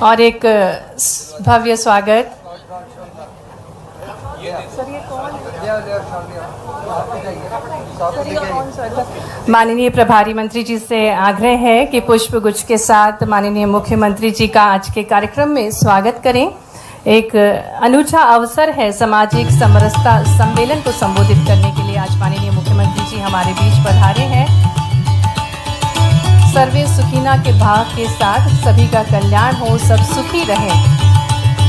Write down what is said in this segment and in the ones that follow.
और एक भव्य स्वागत माननीय प्रभारी मंत्री जी से आग्रह है कि पुष्प गुच्छ के साथ माननीय मुख्यमंत्री जी का आज के कार्यक्रम में स्वागत करें। एक अनूठा अवसर है सामाजिक समरसता सम्मेलन को संबोधित करने के लिए आज माननीय मुख्यमंत्री जी हमारे बीच पधारे हैं। सर्वे सुखीना के भाव के साथ सभी का कल्याण हो, सब सुखी रहें,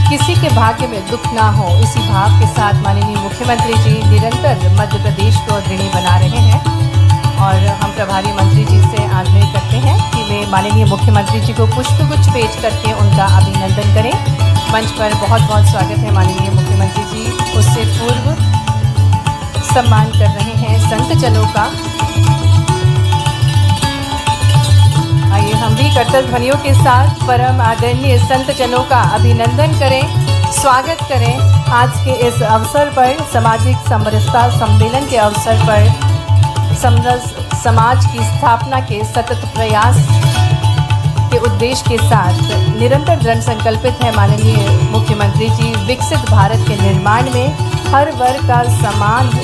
किसी के भाग्य में दुख ना हो, इसी भाव के साथ माननीय मुख्यमंत्री जी निरंतर मध्य प्रदेश को अग्रणी बना रहे हैं। और हम प्रभारी मंत्री जी से आग्रह करते हैं कि वे माननीय मुख्यमंत्री जी को पुष्पगुच्छ भेज करके उनका अभिनंदन करें। मंच पर बहुत बहुत स्वागत है माननीय मुख्यमंत्री जी। उससे पूर्व सम्मान कर रहे हैं संतजनों का। आइए हम भी करतल ध्वनियों के साथ परम आदरणीय संतजनों का अभिनंदन करें, स्वागत करें। आज के इस अवसर पर सामाजिक समरसता सम्मेलन के अवसर पर समरस समाज की स्थापना के सतत प्रयास के उद्देश्य के साथ निरंतर दृढ़ संकल्पित है माननीय मुख्यमंत्री जी विकसित भारत के निर्माण में हर वर्ग का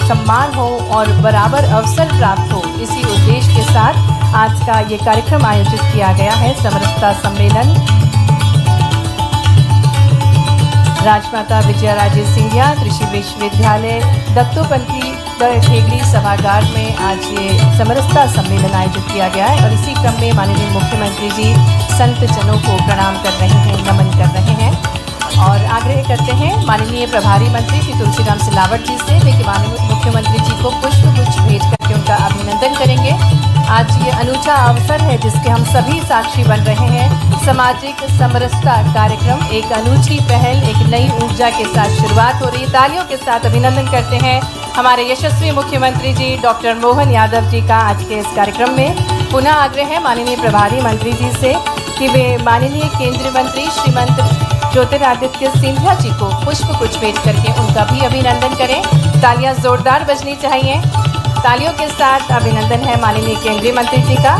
सम्मान हो और बराबर अवसर प्राप्त हो। इसी उद्देश्य के साथ आज का ये कार्यक्रम आयोजित किया गया है। समरसता सम्मेलन राजमाता विजयाराजे सिंधिया कृषि विश्वविद्यालय दत्तोपंथी ठेगड़ी सभागार में आज ये समरसता सम्मेलन आयोजित किया गया है। और इसी क्रम में माननीय मुख्यमंत्री जी संत जनों को प्रणाम कर रहे हैं, नमन कर रहे हैं और आग्रह करते हैं माननीय प्रभारी मंत्री श्री तुलसीराम सिलावट जी से वे कि माननीय मुख्यमंत्री जी को पुष्पगुच्छ भेज करके उनका अभिनंदन करेंगे। आज ये अनूठा अवसर है जिसके हम सभी साक्षी बन रहे हैं। सामाजिक समरसता कार्यक्रम एक अनूठी पहल, एक नई ऊर्जा के साथ शुरुआत हो रही है। तालियों के साथ अभिनंदन करते हैं हमारे यशस्वी मुख्यमंत्री जी डॉक्टर मोहन यादव जी का। आज के इस कार्यक्रम में पुनः आग्रह है माननीय प्रभारी मंत्री जी से कि वे माननीय केंद्रीय मंत्री श्रीमंत ज्योतिरादित्य सिंधिया जी को पुष्पगुच्छ भेज करके उनका भी अभिनंदन करें। तालियां जोरदार बजनी चाहिए। तालियों के साथ अभिनंदन है माननीय केंद्रीय मंत्री जी का।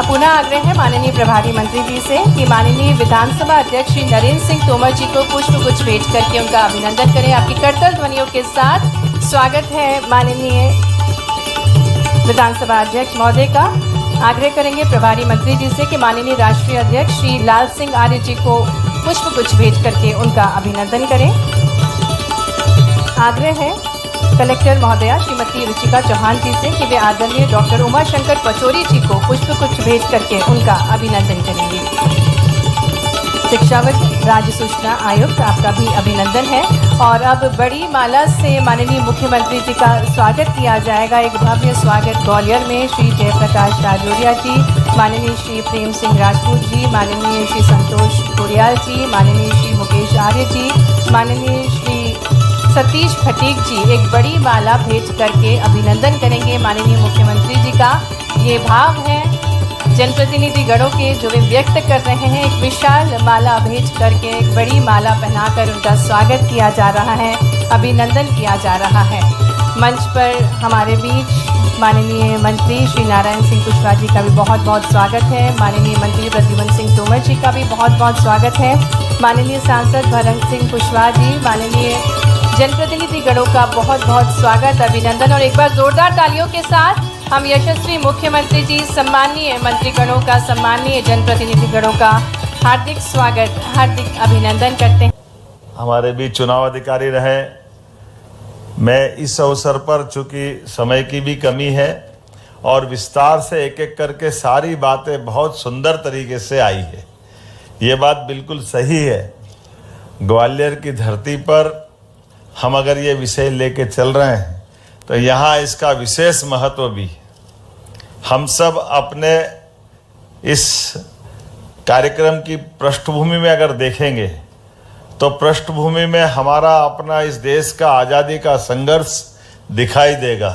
पुनः आग्रह है माननीय प्रभारी मंत्री जी से कि माननीय विधानसभा अध्यक्ष श्री नरेंद्र सिंह तोमर जी को पुष्पगुच्छ भेज करके उनका अभिनंदन करें। आपकी करतल ध्वनियों के साथ स्वागत है माननीय विधानसभा अध्यक्ष महोदय का। आग्रह करेंगे प्रभारी मंत्री जी से कि माननीय राष्ट्रीय अध्यक्ष श्री लाल सिंह आर्य जी को पुष्पगुच्छ भेज करके उनका अभिनंदन करें। आग्रह है कलेक्टर महोदया श्रीमती रुचिका चौहान जी से कि वे आदरणीय डॉक्टर उमाशंकर पचौरी जी को पुष्पगुच्छ भेज करके उनका अभिनंदन करेंगे। शिक्षाविद राज्य सूचना आयुक्त आपका भी अभिनंदन है। और अब बड़ी माला से माननीय मुख्यमंत्री जी का स्वागत किया जाएगा। एक भव्य स्वागत ग्वालियर में श्री जयप्रकाश राजौरिया जी, माननीय श्री प्रेम सिंह राजपूत जी, माननीय श्री संतोष कुरियाल जी, माननीय श्री मुकेश आर्य जी, माननीय श्री सतीश फटीक जी एक बड़ी माला भेज करके अभिनंदन करेंगे माननीय मुख्यमंत्री जी का। ये भाव है जनप्रतिनिधि गणों के जो वे व्यक्त कर रहे हैं। एक विशाल माला भेज करके एक बड़ी माला पहनाकर उनका स्वागत किया जा रहा है, अभिनंदन किया जा रहा है। मंच पर हमारे बीच माननीय मंत्री श्री नारायण सिंह कुशवाहा जी का भी बहुत बहुत स्वागत है। माननीय मंत्री प्रद्युमन सिंह तोमर जी का भी बहुत बहुत स्वागत है। माननीय सांसद भरत सिंह कुशवाहा जी, माननीय जनप्रतिनिधि गणों का बहुत बहुत स्वागत, अभिनंदन। और एक बार जोरदार तालियों के साथ हम यशस्वी मुख्यमंत्री जी, सम्मानीय मंत्रीगणों का, सम्मानीय जनप्रतिनिधि गणों का हार्दिक स्वागत, हार्दिक अभिनंदन करते हैं। हमारे बीच चुनाव अधिकारी रहे। मैं इस अवसर पर चूंकि समय की भी कमी है और विस्तार से एक एक करके सारी बातें बहुत सुंदर तरीके से आई है, ये बात बिल्कुल सही है। ग्वालियर की धरती पर हम अगर ये विषय लेके चल रहे हैं तो यहाँ इसका विशेष महत्व भी है। हम सब अपने इस कार्यक्रम की पृष्ठभूमि में अगर देखेंगे तो पृष्ठभूमि में हमारा अपना इस देश का आज़ादी का संघर्ष दिखाई देगा।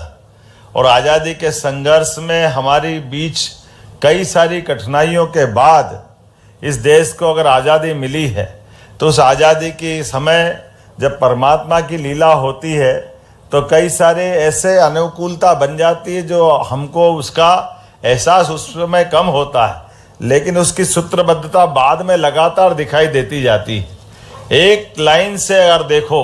और आज़ादी के संघर्ष में हमारी बीच कई सारी कठिनाइयों के बाद इस देश को अगर आज़ादी मिली है तो उस आज़ादी की समय जब परमात्मा की लीला होती है तो कई सारे ऐसे अनुकूलता बन जाती है जो हमको उसका एहसास उस समय कम होता है। लेकिन उसकी सूत्रबद्धता बाद में लगातार दिखाई देती जाती है। एक लाइन से अगर देखो,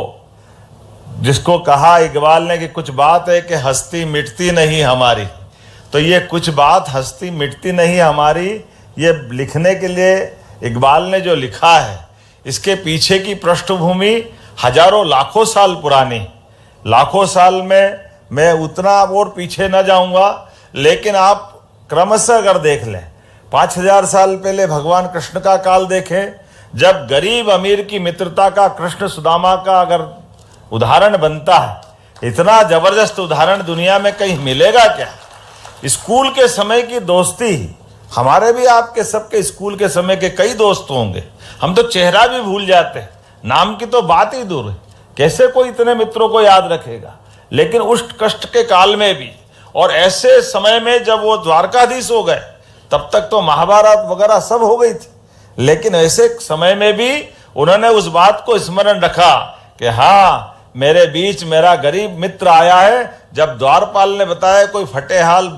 जिसको कहा इकबाल ने कि कुछ बात है कि हस्ती मिटती नहीं हमारी, तो ये कुछ बात हस्ती मिटती नहीं हमारी, ये लिखने के लिए इकबाल ने जो लिखा है, इसके पीछे की पृष्ठभूमि हजारों लाखों साल पुरानी। लाखों साल में मैं उतना और पीछे न जाऊंगा, लेकिन आप क्रमशः अगर देख लें, 5000 साल पहले भगवान कृष्ण का काल देखें, जब गरीब अमीर की मित्रता का कृष्ण सुदामा का अगर उदाहरण बनता है, इतना जबरदस्त उदाहरण दुनिया में कहीं मिलेगा क्या? स्कूल के समय की दोस्ती, हमारे भी आपके सबके स्कूल के समय के कई दोस्त होंगे, हम तो चेहरा भी भूल जाते हैं, नाम की तो बात ही दूर है, कैसे कोई इतने मित्रों को याद रखेगा। लेकिन उस कष्ट के काल में भी, और ऐसे समय में जब वो द्वारकाधीश हो गए, तब तक तो महाभारत वगैरह सब हो गई थी, लेकिन ऐसे समय में भी उन्होंने उस बात को स्मरण रखा कि हाँ, मेरे बीच मेरा गरीब मित्र आया है। जब द्वारपाल ने बताया कोई फटे हाल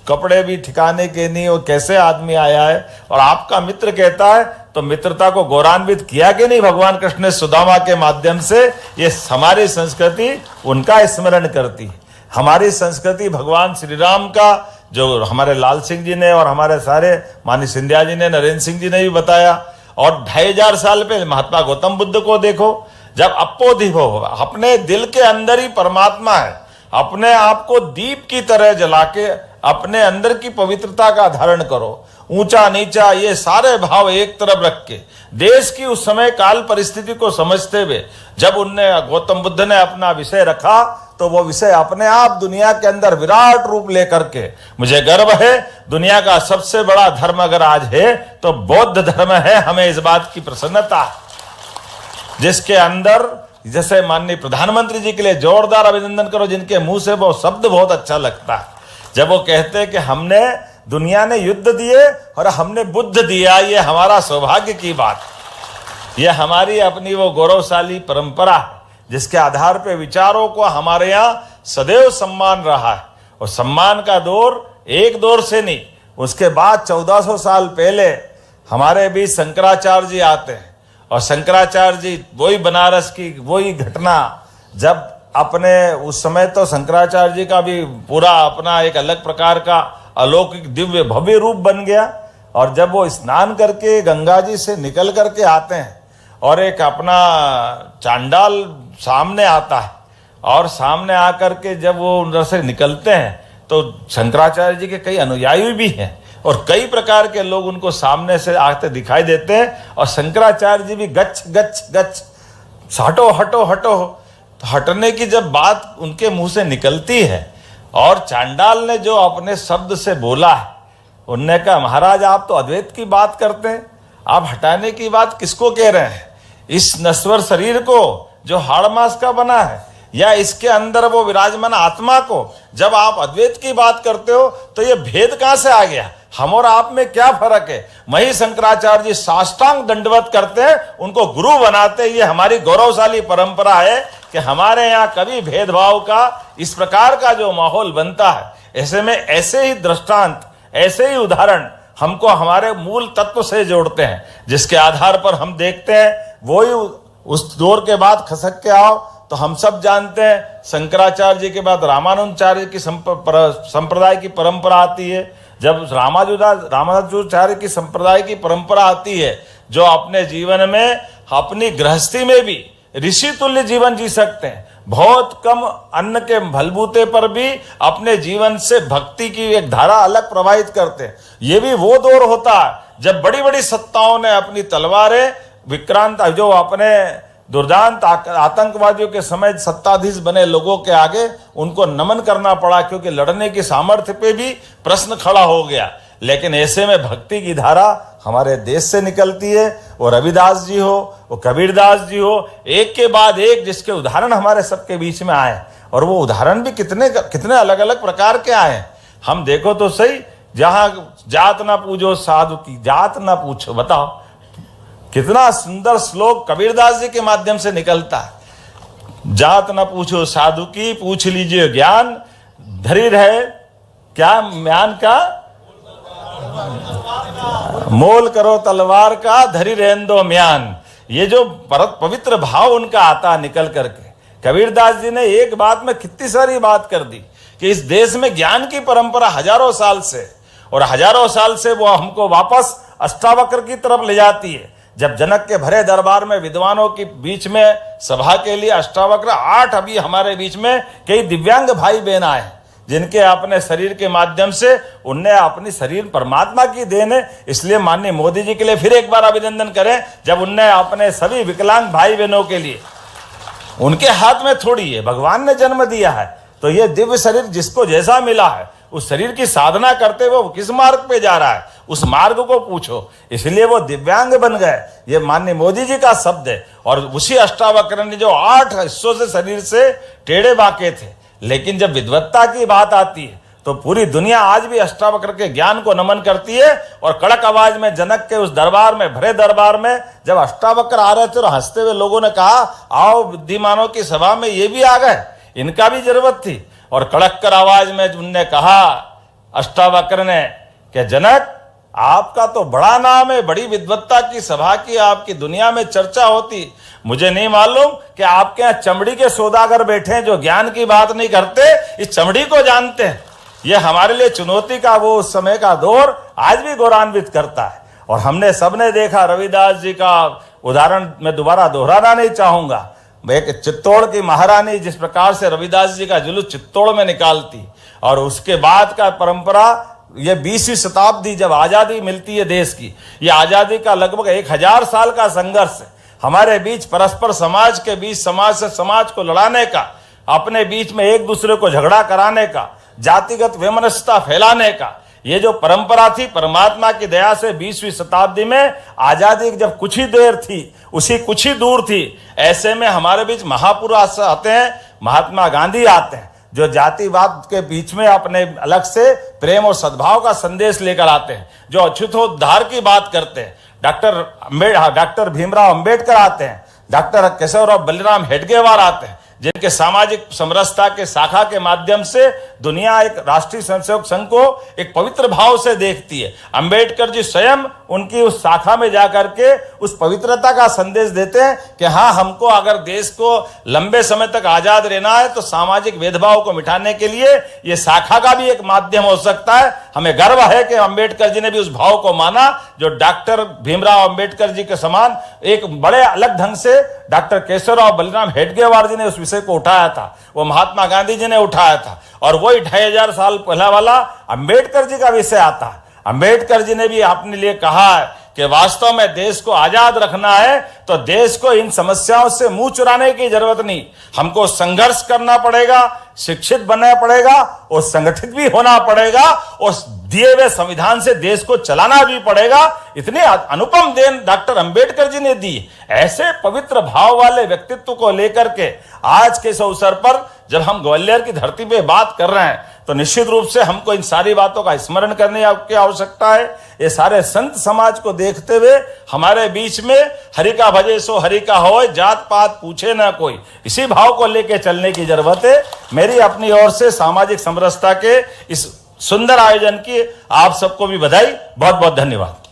कपड़े भी ठिकाने के नहीं, वो कैसे आदमी आया है और आपका मित्र कहता है, तो मित्रता को गौरवान्वित किया कि नहीं भगवान कृष्ण ने सुदामा के माध्यम से। ये हमारी संस्कृति उनका स्मरण करती है। हमारी संस्कृति भगवान श्री राम का, जो हमारे लाल सिंह जी ने और हमारे सारे मानी सिंधिया जी ने, नरेंद्र सिंह जी ने भी बताया, और 2500 साल पहले महात्मा गौतम बुद्ध को देखो, जब अप्पोधिप हो, अपने दिल के अंदर ही परमात्मा है, अपने आप को दीप की तरह जला के अपने अंदर की पवित्रता का धारण करो, ऊंचा नीचा ये सारे भाव एक तरफ रख के, देश की उस समय काल परिस्थिति को समझते हुए जब उनने गौतम बुद्ध ने अपना विषय रखा, तो वो विषय अपने आप दुनिया के अंदर विराट रूप लेकर के, मुझे गर्व है दुनिया का सबसे बड़ा धर्म अगर आज है तो बौद्ध धर्म है। हमें इस बात की प्रसन्नता, जिसके अंदर जैसे माननीय प्रधानमंत्री जी के लिए जोरदार अभिनंदन करो, जिनके मुंह से वो शब्द बहुत अच्छा लगता है, जब वो कहते हैं कि हमने, दुनिया ने युद्ध दिए और हमने बुद्ध दिया, ये हमारा सौभाग्य की बात, ये हमारी अपनी वो गौरवशाली परंपरा है, जिसके आधार पे विचारों को हमारे यहाँ सदैव सम्मान रहा है। और सम्मान का दौर एक दौर से नहीं, उसके बाद 1400 साल पहले हमारे बीच शंकराचार्य जी आते हैं, और शंकराचार्य जी वही बनारस की वही घटना, जब अपने उस समय तो शंकराचार्य जी का भी पूरा अपना एक अलग प्रकार का अलौकिक दिव्य भव्य रूप बन गया। और जब वो स्नान करके गंगा जी से निकल करके आते हैं और एक अपना चांडाल सामने आता है, और सामने आकर के जब वो उधर से निकलते हैं तो शंकराचार्य जी के कई अनुयायी भी हैं और कई प्रकार के लोग उनको सामने से आते दिखाई देते हैं, और शंकराचार्य जी भी गच्छ गच्छ गच्छ, हटो हटो हटो, तो हटने की जब बात उनके मुंह से निकलती है, और चांडाल ने जो अपने शब्द से बोला है, उनने कहा महाराज आप तो अद्वैत की बात करते हैं, आप हटाने की बात किसको कह रहे हैं? इस नश्वर शरीर को जो हाड़ मांस का बना है, या इसके अंदर वो विराजमान आत्मा को जब आप अद्वैत की बात करते हो, तो ये भेद कहां से आ गया? हम और आप में क्या फर्क है? वही शंकराचार्य जी साष्टांग दंडवत करते हैं, उनको गुरु बनाते हैं। ये हमारी गौरवशाली परंपरा है कि हमारे यहाँ कभी भेदभाव का इस प्रकार का जो माहौल बनता है, ऐसे में ऐसे ही दृष्टांत, ऐसे ही उदाहरण हमको हमारे मूल तत्व से जोड़ते हैं, जिसके आधार पर हम देखते हैं वही उस दौर के बाद खसक के आओ तो हम सब जानते हैं शंकराचार्य जी के बाद रामानुजाचार्य की संप्रदाय की परंपरा आती है। जब रामानुजाचार्य की संप्रदाय की परंपरा आती है, जो अपने जीवन में अपनी गृहस्थी में भी ऋषि तुल्य जीवन जी सकते हैं, बहुत कम अन्न के भलबूते पर भी अपने जीवन से भक्ति की एक धारा अलग प्रवाहित करते हैं। ये भी वो दौर होता है जब बड़ी बड़ी सत्ताओं ने अपनी तलवारें विक्रांत, जो अपने दुर्दांत आतंकवादियों के समय सत्ताधीश बने लोगों के आगे उनको नमन करना पड़ा, क्योंकि लड़ने की सामर्थ्य पे भी प्रश्न खड़ा हो गया। लेकिन ऐसे में भक्ति की धारा हमारे देश से निकलती है। वो रविदास जी हो, वो कबीरदास जी हो, एक के बाद एक जिसके उदाहरण हमारे सबके बीच में आए, और वो उदाहरण भी कितने अलग अलग प्रकार के आए। हम देखो तो सही, जहां जात ना पूछो साधु की जात ना पूछो, बताओ कितना सुंदर श्लोक कबीरदास जी के माध्यम से निकलता है। जात ना पूछो साधु की, पूछ लीजिए ज्ञान, धरी रहे क्या म्यान का मोल करो तलवार का धरी रहन दो म्यान। ये जो पवित्र भाव उनका आता निकल करके, कबीरदास जी ने एक बात में कितनी सारी बात कर दी कि इस देश में ज्ञान की परंपरा हजारों साल से, और हजारों साल से वो हमको वापस अष्टावक्र की तरफ ले जाती है। जब जनक के भरे दरबार में विद्वानों के बीच में सभा के लिए अष्टावक्र 8 अभी हमारे बीच में कई दिव्यांग भाई बहन आए, जिनके अपने शरीर के माध्यम से उनने अपनी शरीर परमात्मा की देन है। इसलिए माननीय मोदी जी के लिए फिर एक बार अभिनंदन करें, जब उनने अपने सभी विकलांग भाई बहनों के लिए, उनके हाथ में थोड़ी है, भगवान ने जन्म दिया है, तो ये दिव्य शरीर जिसको जैसा मिला है उस शरीर की साधना करते हुए वो किस मार्ग पे जा रहा है, उस मार्ग को पूछो। इसलिए वो दिव्यांग बन गए। ये माननीय मोदी जी का शब्द है। और उसी अष्टावक्र ने जो 8 हिस्सों से शरीर से टेढ़े बाके थे, लेकिन जब विद्वत्ता की बात आती है तो पूरी दुनिया आज भी अष्टावक्र के ज्ञान को नमन करती है। और कड़क आवाज में जनक के उस दरबार में, भरे दरबार में जब अष्टावक्र आ रहे थे और हंसते हुए लोगों ने कहा, आओ बुद्धिमानों की सभा में ये भी आ गए, इनका भी जरूरत थी। और कड़क कर आवाज में उनने कहा अष्टावक्र ने कि जनक, आपका तो बड़ा नाम है, बड़ी विद्वत्ता की सभा की आपकी दुनिया में चर्चा होती, मुझे नहीं मालूम कि आपके यहाँ चमड़ी के सौदागर बैठे हैं जो ज्ञान की बात नहीं करते, इस चमड़ी को जानते हैं। ये हमारे लिए चुनौती का वो उस समय का दौर आज भी गौरवान्वित करता है। और हमने सबने देखा, रविदास जी का उदाहरण मैं दोबारा दोहराना नहीं चाहूंगा। एक चित्तौड़ की महारानी जिस प्रकार से रविदास जी का जुलूस चित्तौड़ में निकालती, और उसके बाद का परंपरा, ये 20वीं शताब्दी जब आजादी मिलती है देश की, ये आजादी का लगभग 1000 साल का संघर्ष है हमारे बीच, परस्पर समाज के बीच, समाज से समाज को लड़ाने का, अपने बीच में एक दूसरे को झगड़ा कराने का, जातिगत वैमनस्यता फैलाने का। ये जो परंपरा थी, परमात्मा की दया से 20वीं शताब्दी में आजादी जब कुछ ही देर थी, उसी कुछ ही दूर थी, ऐसे में हमारे बीच महापुरुष आते हैं, महात्मा गांधी आते हैं, जो जातिवाद के बीच में अपने अलग से प्रेम और सद्भाव का संदेश लेकर आते हैं, जो अछूतोद्धार की बात करते हैं। डॉक्टर भीमराव अंबेडकर आते हैं, डॉक्टर केशवराव बलिराम हेडगेवार आते हैं, जिनके सामाजिक समरसता के शाखा के माध्यम से दुनिया एक राष्ट्रीय स्वयंसेवक संघ को एक पवित्र भाव से देखती है। अंबेडकर जी स्वयं उनकी उस शाखा में जाकर के उस पवित्रता का संदेश देते हैं कि हाँ, हमको अगर देश को लंबे समय तक आजाद रहना है तो सामाजिक भेदभाव को मिटाने के लिए ये शाखा का भी एक माध्यम हो सकता है। हमें गर्व है कि अंबेडकर जी ने भी उस भाव को माना, जो डॉक्टर भीमराव अंबेडकर जी के समान एक बड़े अलग ढंग से डॉक्टर केशवराव बलिराम हेडगेवार जी ने उस विषय को उठाया था, वो महात्मा गांधी जी ने उठाया था। और वही 2500 साल पहला वाला अंबेडकर जी का विषय आता है। अंबेडकर जी ने भी अपने लिए कहा है कि वास्तव में देश को आजाद रखना है तो देश को इन समस्याओं से मुंह चुराने की जरूरत नहीं, हमको संघर्ष करना पड़ेगा, शिक्षित बनना पड़ेगा और संगठित भी होना पड़ेगा, और दिए हुए संविधान से देश को चलाना भी पड़ेगा। इतनी अनुपम देन डॉक्टर अंबेडकर जी ने दी। ऐसे पवित्र भाव वाले व्यक्तित्व को लेकर के आज के इस अवसर पर जब हम ग्वालियर की धरती पे बात कर रहे हैं तो निश्चित रूप से हमको इन सारी बातों का स्मरण करने की आवश्यकता है। ये सारे संत समाज को देखते हुए हमारे बीच में हरि का भजे सो हरि का होए, जात पात पूछे ना कोई, इसी भाव को लेके चलने की जरूरत है। मेरी अपनी ओर से सामाजिक समरसता के इस सुंदर आयोजन की आप सबको भी बधाई। बहुत बहुत धन्यवाद।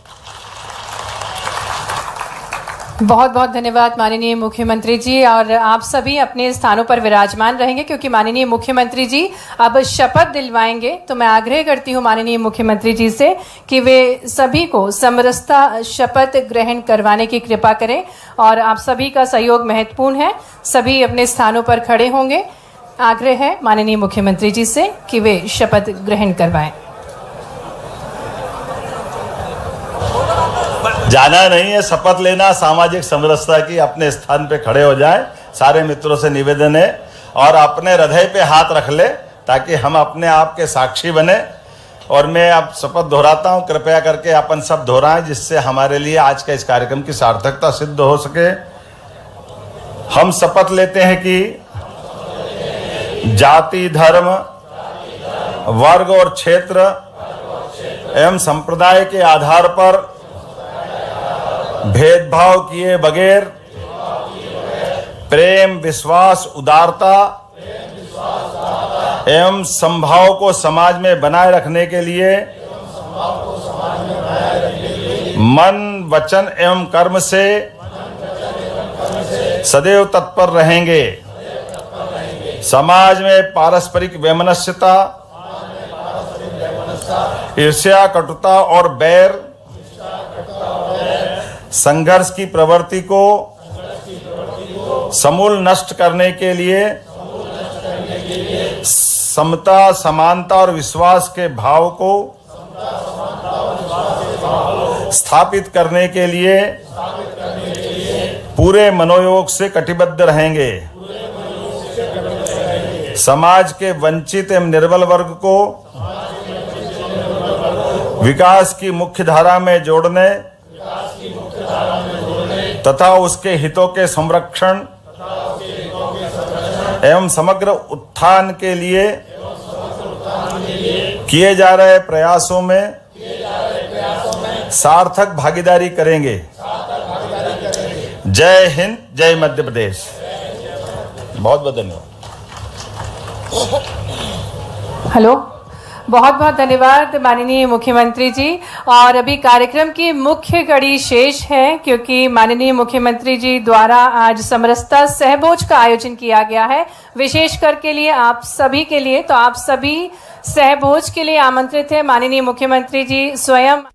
बहुत बहुत धन्यवाद माननीय मुख्यमंत्री जी। और आप सभी अपने स्थानों पर विराजमान रहेंगे क्योंकि माननीय मुख्यमंत्री जी अब शपथ दिलवाएंगे। तो मैं आग्रह करती हूं माननीय मुख्यमंत्री जी से कि वे सभी को समरसता शपथ ग्रहण करवाने की कृपा करें, और आप सभी का सहयोग महत्वपूर्ण है। सभी अपने स्थानों पर खड़े होंगे। आग्रह है माननीय मुख्यमंत्री जी से कि वे शपथ ग्रहण करवाएं। जाना नहीं है, शपथ लेना सामाजिक समरसता की। अपने स्थान पे खड़े हो जाएं। सारे मित्रों से निवेदन है, और अपने हृदय पे हाथ रख ले ताकि हम अपने आप के साक्षी बने। और मैं अब शपथ दोहराता हूं, कृपया करके अपन सब दोहराएं, जिससे हमारे लिए आज का इस कार्यक्रम की सार्थकता सिद्ध हो सके। हम शपथ लेते हैं कि जाति, धर्म, वर्ग और क्षेत्र एवं संप्रदाय के आधार पर भेदभाव किए बगैर प्रेम, विश्वास, उदारता एवं समभाव को समाज में बनाए रखने के लिए मन वचन एवं कर्म से सदैव तत्पर रहेंगे। समाज में पारस्परिक वैमनस्यता, ईर्ष्या, कटुता और बैर, संघर्ष की प्रवृत्ति को समूल नष्ट करने के लिए समता, समानता और विश्वास के भाव को स्थापित करने के लिए पूरे मनोयोग से कटिबद्ध रहेंगे। समाज के वंचित एवं निर्बल वर्ग को विकास की मुख्य धारा में जोड़ने तथा उसके हितों के संरक्षण एवं समग्र उत्थान के लिए किए जा रहे प्रयासों में सार्थक भागीदारी करेंगे। जय हिंद, जय मध्य प्रदेश। बहुत बहुत धन्यवाद। हेलो, बहुत बहुत धन्यवाद माननीय मुख्यमंत्री जी। और अभी कार्यक्रम की मुख्य कड़ी शेष है, क्योंकि माननीय मुख्यमंत्री जी द्वारा आज समरसता सहभोज का आयोजन किया गया है, विशेष करके लिए आप सभी के लिए। तो आप सभी सहभोज के लिए आमंत्रित हैं। माननीय मुख्यमंत्री जी स्वयं